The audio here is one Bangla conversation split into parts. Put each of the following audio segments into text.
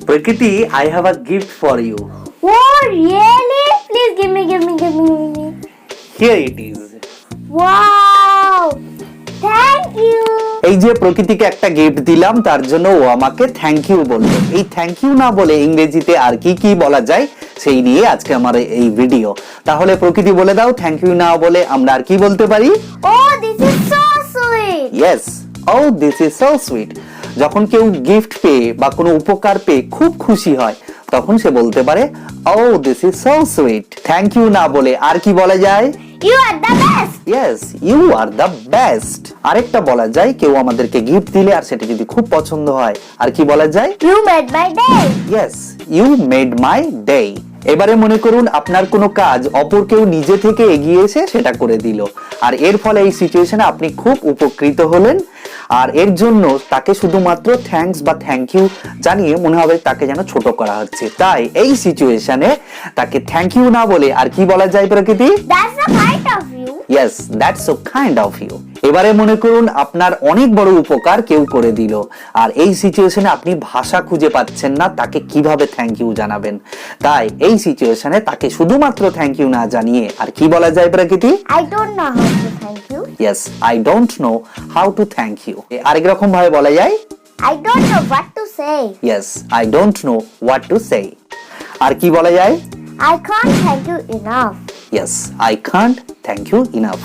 Prakriti, I have a gift for you. Oh, really? Please give me. Here it is. Wow! Thank you. এই যে প্রকৃতিকে একটা গিফট দিলাম তার জন্য ও আমাকে থ্যাংক ইউ বললো। এই থ্যাংক ইউ না বলে ইংরেজিতে আর কি কি বলা যায় সেই নিয়ে আজকে আমার এই ভিডিও। তাহলে প্রকৃতি বলে দাও থ্যাংক ইউ না বলে আমরা আর কি বলতে পারি? Oh, this is so sweet. Yes. Oh, this is so sweet. যখন কেউ গিফট পেয়ে বা কোনো উপকার পেয়ে খুব খুশি হয় তখন সে বলতে পারে Oh, this is so sweet. Thank you না বলে আর কি বলা যায়? You are the best. Yes, you are the best. আরেকটা বলা যায় কেউ আমাদেরকে গিফট দিলে আর সেটা যদি খুব পছন্দ হয় আর কি বলা যায়? You made my day. Yes, you made my day. এবারে মনে করুন আপনার কোনো কাজ অপর কেউ নিজে থেকে এগিয়ে এসে সেটা করে দিল আর এর ফলে এই সিচুয়েশনে আপনি খুব উপকৃত হলেন আর এর জন্য তাকে শুধুমাত্র থ্যাঙ্কস বা থ্যাংক ইউ জানিয়ে মনে হবে তাকে যেন ছোট করা হচ্ছে। তাই এই সিচুয়েশনে তাকে থ্যাংক ইউ না বলে আর কি বলা যায় প্রকৃতি? That's so kind of you. Yes, that's so kind of you. এবারে মনে করুন আপনার অনেক বড় উপকার কেউ করে দিল আর এই সিচুয়েশনে আপনি ভাষা খুঁজে পাচ্ছেন না তাকে কিভাবে থ্যাংক ইউ জানাবেন। তাই এই সিচুয়েশনে তাকে শুধুমাত্র থ্যাংক ইউ না জানিয়ে আর কি বলা যায় প্রকৃতি? I don't know how to thank you. Yes, I don't know how to thank you. আরেক রকম ভাবে বলা যায় I don't know what to say. Yes, I don't know what to say. আর কি বলা যায়? I can't thank you enough. Yes, I can't thank you enough.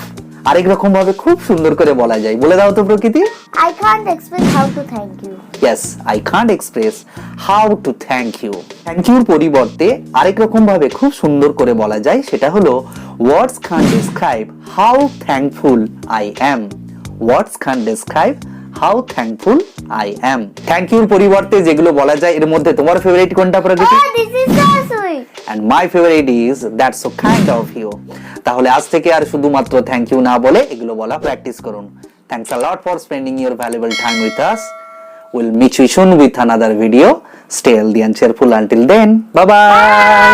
আরেক রকম ভাবে খুব সুন্দর করে বলা যায়। বলে দাও তো প্রকৃতি। I can't explain how to thank you. Yes, I can't express how to thank you. Thank you পরিবর্তে আরেক রকম ভাবে খুব সুন্দর করে বলা যায় সেটা হলো words can't describe how thankful I am. Words can't describe how thankful I am. Thank you পরিবর্তে যেগুলো বলা যায় এর মধ্যে তোমার ফেভারিট কোনটা প্রকৃতি? Oh, this is so sweet. And my favorite is that's so kind of you. তাহলে আজ থেকে আর শুধুমাত্র থ্যাংক ইউ না বলে এগুলো বলা প্র্যাকটিস করুন। Thanks a lot for spending your valuable time with us. We'll meet you soon with another video. Stay healthy and cheerful until then. Bye bye.